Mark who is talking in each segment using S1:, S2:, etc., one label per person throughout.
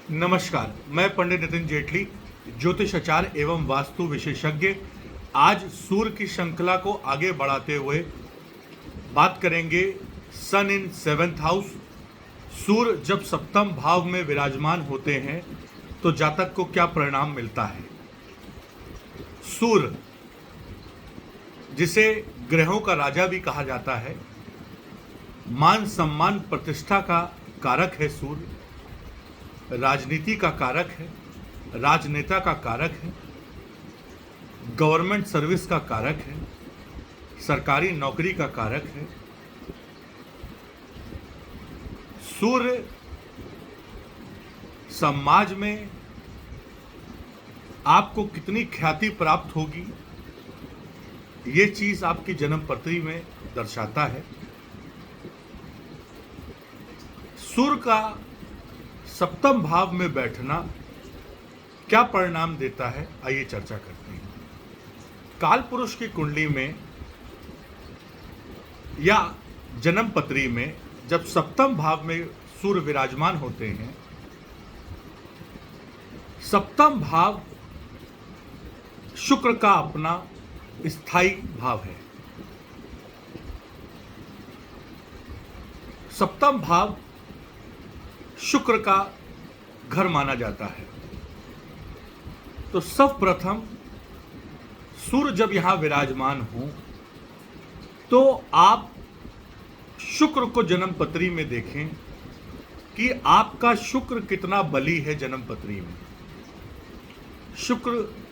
S1: नमस्कार, मैं पंडित नितिन जेटली, ज्योतिषाचार्य एवं वास्तु विशेषज्ञ। आज सूर्य की श्रृंखला को आगे बढ़ाते हुए बात करेंगे सन इन सेवेंथ हाउस। सूर्य जब सप्तम भाव में विराजमान होते हैं तो जातक को क्या परिणाम मिलता है। सूर्य, जिसे ग्रहों का राजा भी कहा जाता है, मान सम्मान प्रतिष्ठा का कारक है। सूर्य राजनीति का कारक है, राजनेता का कारक है, गवर्नमेंट सर्विस का कारक है, सरकारी नौकरी का कारक है। सूर्य समाज में आपको कितनी ख्याति प्राप्त होगी, ये चीज आपकी जन्म पत्री में दर्शाता है। सूर्य का सप्तम भाव में बैठना क्या परिणाम देता है, आइए चर्चा करते हैं। काल पुरुष की कुंडली में या जन्म पत्री में जब सप्तम भाव में सूर्य विराजमान होते हैं, सप्तम भाव शुक्र का अपना स्थायी भाव है। सप्तम भाव शुक्र का घर माना जाता है। तो सर्वप्रथम सूर्य जब यहां विराजमान हो तो आप शुक्र को जन्म पत्री में देखें कि आपका शुक्र कितना बली है। जन्म पत्री में शुक्र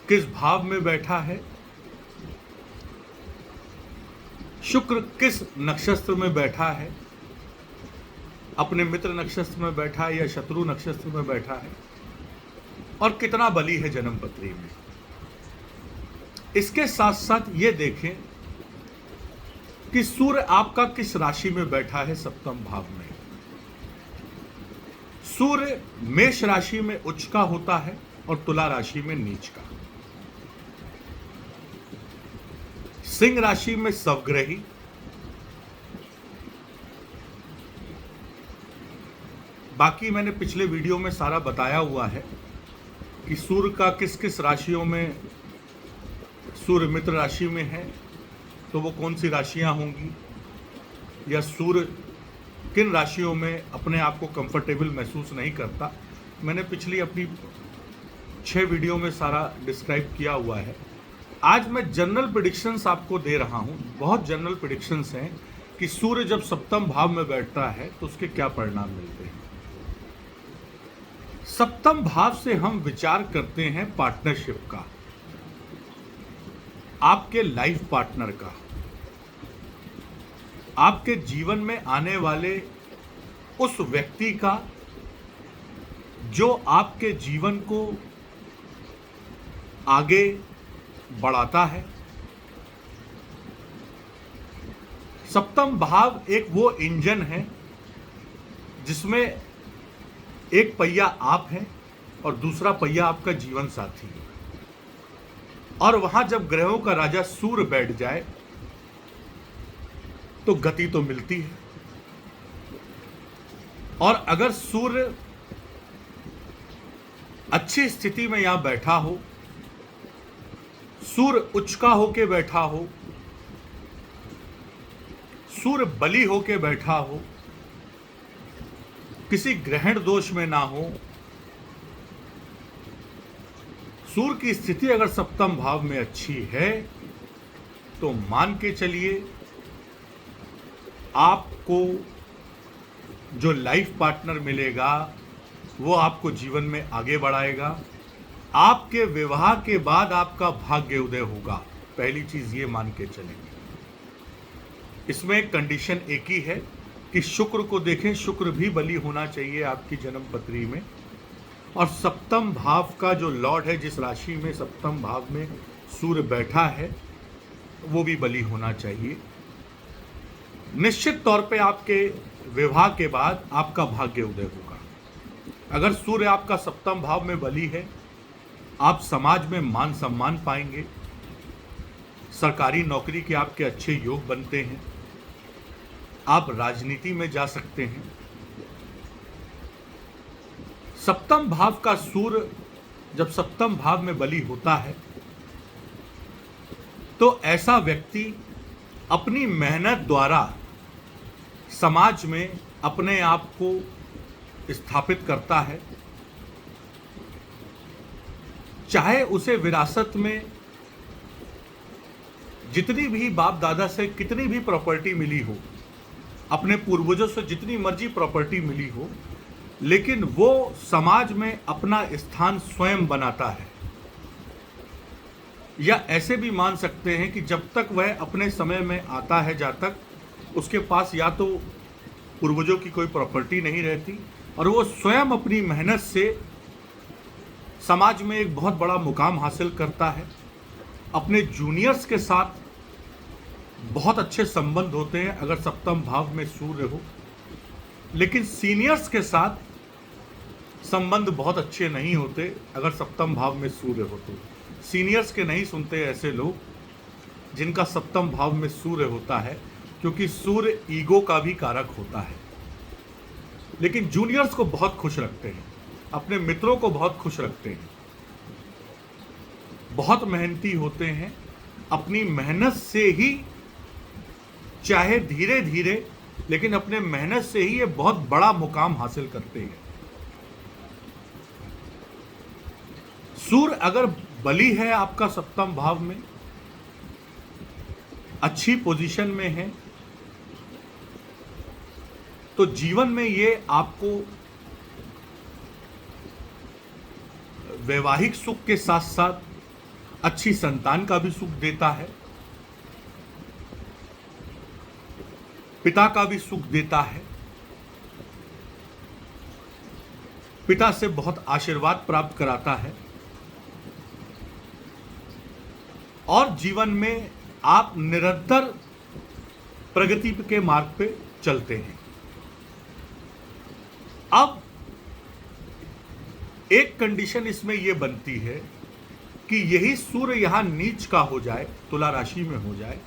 S1: किस भाव में बैठा है, शुक्र किस नक्षत्र में बैठा है, अपने मित्र नक्षत्र में बैठा है या शत्रु नक्षत्र में बैठा है, और कितना बली है जन्म पत्री में। इसके साथ साथ ये देखें कि सूर्य आपका किस राशि में बैठा है। सप्तम भाव में सूर्य मेष राशि में उच्च का होता है और तुला राशि में नीच का, सिंह राशि में स्वग्रही, बाकी मैंने पिछले वीडियो में सारा बताया हुआ है कि सूर्य का किस किस राशियों में, सूर्य मित्र राशि में है तो वो कौन सी राशियां होंगी, या सूर्य किन राशियों में अपने आप को कंफर्टेबल महसूस नहीं करता। मैंने पिछली अपनी 6 वीडियो में सारा डिस्क्राइब किया हुआ है। आज मैं जनरल प्रेडिक्शंस आपको दे रहा हूं। बहुत जनरल प्रेडिक्शंस हैं कि सूर्य जब सप्तम भाव में बैठता है तो उसके क्या परिणाम मिलते हैं। सप्तम भाव से हम विचार करते हैं पार्टनरशिप का, आपके लाइफ पार्टनर का, आपके जीवन में आने वाले उस व्यक्ति का जो आपके जीवन को आगे बढ़ाता है। सप्तम भाव एक वो इंजन है जिसमें एक पहिया आप हैं और दूसरा पहिया आपका जीवन साथी है। और वहां जब ग्रहों का राजा सूर्य बैठ जाए तो गति तो मिलती है। और अगर सूर्य अच्छी स्थिति में यहां बैठा हो, सूर्य उच्च का होके बैठा हो, सूर्य बली होके बैठा हो, किसी ग्रहण दोष में ना हो, सूर्य की स्थिति अगर सप्तम भाव में अच्छी है तो मान के चलिए आपको जो लाइफ पार्टनर मिलेगा वो आपको जीवन में आगे बढ़ाएगा। आपके विवाह के बाद आपका भाग्य उदय होगा। पहली चीज ये मान के चलेंगे। इसमें कंडीशन एक ही है कि शुक्र को देखें, शुक्र भी बली होना चाहिए आपकी जन्म पत्री में, और सप्तम भाव का जो लॉर्ड है, जिस राशि में सप्तम भाव में सूर्य बैठा है, वो भी बली होना चाहिए। निश्चित तौर पे आपके विवाह के बाद आपका भाग्य उदय होगा। अगर सूर्य आपका सप्तम भाव में बली है, आप समाज में मान सम्मान पाएंगे, सरकारी नौकरी के आपके अच्छे योग बनते हैं, आप राजनीति में जा सकते हैं। सप्तम भाव का सूर्य जब सप्तम भाव में बली होता है तो ऐसा व्यक्ति अपनी मेहनत द्वारा समाज में अपने आप को स्थापित करता है। चाहे उसे विरासत में जितनी भी बाप दादा से कितनी भी प्रॉपर्टी मिली हो, अपने पूर्वजों से जितनी मर्जी प्रॉपर्टी मिली हो, लेकिन वो समाज में अपना स्थान स्वयं बनाता है। या ऐसे भी मान सकते हैं कि जब तक वह अपने समय में आता है, जब तक उसके पास या तो पूर्वजों की कोई प्रॉपर्टी नहीं रहती और वो स्वयं अपनी मेहनत से समाज में एक बहुत बड़ा मुकाम हासिल करता है। अपने जूनियर्स के साथ बहुत अच्छे संबंध होते हैं अगर सप्तम भाव में सूर्य हो, लेकिन सीनियर्स के साथ संबंध बहुत अच्छे नहीं होते अगर सप्तम भाव में सूर्य हो तो। सीनियर्स के नहीं सुनते ऐसे लोग जिनका सप्तम भाव में सूर्य होता है, क्योंकि सूर्य ईगो का भी कारक होता है। लेकिन जूनियर्स को बहुत खुश रखते हैं, अपने मित्रों को बहुत खुश रखते हैं, बहुत मेहनती होते हैं, अपनी मेहनत से ही, चाहे धीरे धीरे, लेकिन अपने मेहनत से ही ये बहुत बड़ा मुकाम हासिल करते हैं। सूर्य अगर बली है आपका सप्तम भाव में, अच्छी पोजीशन में है, तो जीवन में ये आपको वैवाहिक सुख के साथ साथ अच्छी संतान का भी सुख देता है, पिता का भी सुख देता है। पिता से बहुत आशीर्वाद प्राप्त कराता है और जीवन में आप निरंतर प्रगति के मार्ग पे चलते हैं। अब एक कंडीशन इसमें यह बनती है कि यही सूर्य यहां नीच का हो जाए, तुला राशि में हो जाए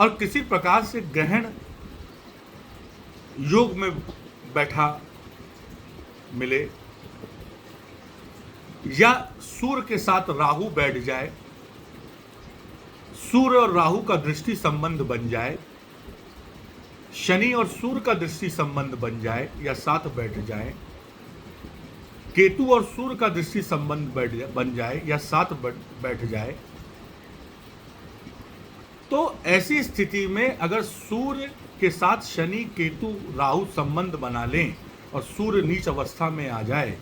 S1: और किसी प्रकार से ग्रहण योग में बैठा मिले, या सूर्य के साथ राहु बैठ जाए, सूर्य और राहु का दृष्टि संबंध बन जाए, शनि और सूर्य का दृष्टि संबंध बन जाए या साथ बैठ जाए, केतु और सूर्य का दृष्टि संबंध बन जाए या साथ बैठ जाए, तो ऐसी स्थिति में अगर सूर्य के साथ शनि केतु राहु संबंध बना लें और सूर्य नीच अवस्था में आ जाए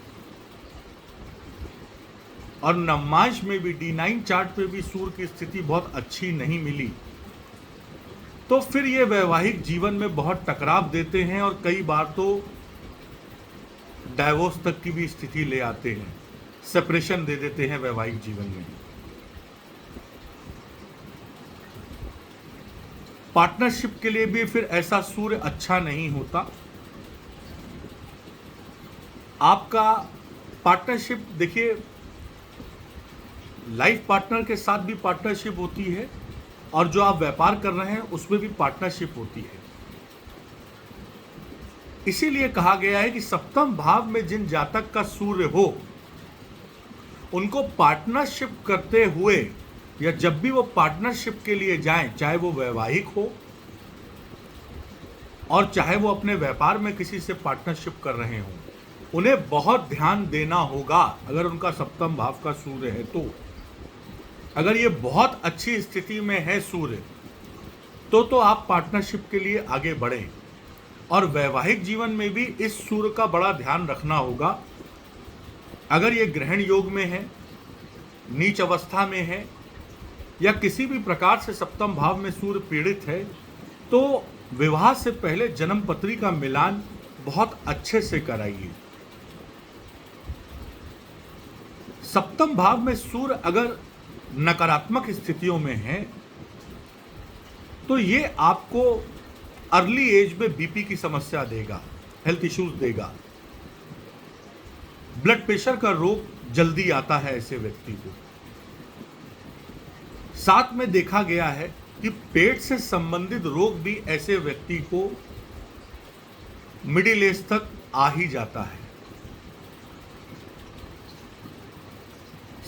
S1: और नवमांश में भी D9 चार्ट पे भी सूर्य की स्थिति बहुत अच्छी नहीं मिली, तो फिर ये वैवाहिक जीवन में बहुत टकराव देते हैं और कई बार तो डाइवोर्स तक की भी स्थिति ले आते हैं, सेपरेशन दे देते हैं वैवाहिक जीवन में। पार्टनरशिप के लिए भी फिर ऐसा सूर्य अच्छा नहीं होता। आपका पार्टनरशिप, देखिए, लाइफ पार्टनर के साथ भी पार्टनरशिप होती है और जो आप व्यापार कर रहे हैं उसमें भी पार्टनरशिप होती है। इसीलिए कहा गया है कि सप्तम भाव में जिन जातक का सूर्य हो, उनको पार्टनरशिप करते हुए या जब भी वो पार्टनरशिप के लिए जाएं, चाहे वो वैवाहिक हो और चाहे वो अपने व्यापार में किसी से पार्टनरशिप कर रहे हों, उन्हें बहुत ध्यान देना होगा। अगर उनका सप्तम भाव का सूर्य है तो अगर ये बहुत अच्छी स्थिति में है सूर्य, तो आप पार्टनरशिप के लिए आगे बढ़ें। और वैवाहिक जीवन में भी इस सूर्य का बड़ा ध्यान रखना होगा। अगर ये ग्रहण योग में है, नीच अवस्था में है या किसी भी प्रकार से सप्तम भाव में सूर्य पीड़ित है, तो विवाह से पहले जन्म पत्री का मिलान बहुत अच्छे से कराइए। सप्तम भाव में सूर्य अगर नकारात्मक स्थितियों में है तो ये आपको अर्ली एज में बीपी की समस्या देगा, हेल्थ इश्यूज देगा, ब्लड प्रेशर का रोग जल्दी आता है ऐसे व्यक्ति को। साथ में देखा गया है कि पेट से संबंधित रोग भी ऐसे व्यक्ति को मिडिल एज तक आ ही जाता है।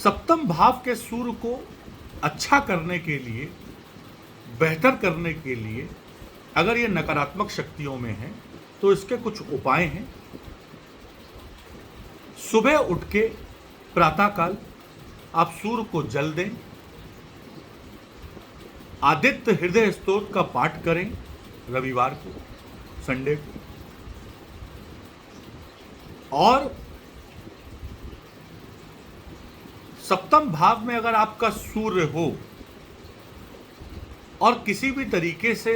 S1: सप्तम भाव के सूर्य को अच्छा करने के लिए, बेहतर करने के लिए, अगर ये नकारात्मक शक्तियों में है तो इसके कुछ उपाय हैं। सुबह उठ के प्रातःकाल आप सूर्य को जल दें, आदित्य हृदय स्तोत्र का पाठ करें रविवार को, संडे को, और सप्तम भाव में अगर आपका सूर्य हो और किसी भी तरीके से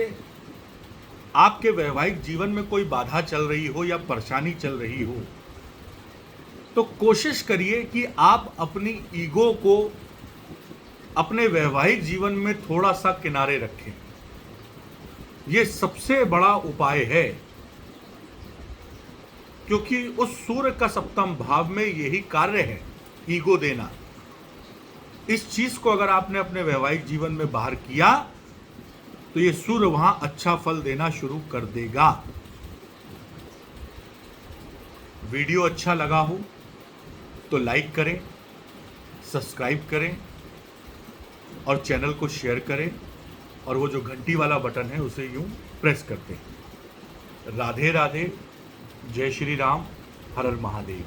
S1: आपके वैवाहिक जीवन में कोई बाधा चल रही हो या परेशानी चल रही हो, तो कोशिश करिए कि आप अपनी ईगो को अपने वैवाहिक जीवन में थोड़ा सा किनारे रखें। यह सबसे बड़ा उपाय है, क्योंकि उस सूर्य का सप्तम भाव में यही कार्य है, ईगो देना। इस चीज को अगर आपने अपने वैवाहिक जीवन में बाहर किया तो ये सूर्य वहां अच्छा फल देना शुरू कर देगा। वीडियो अच्छा लगा हो तो लाइक करें, सब्सक्राइब करें और चैनल को शेयर करें, और वो जो घंटी वाला बटन है उसे यूं प्रेस करते हैं। राधे राधे, जय श्री राम, हर हर महादेव।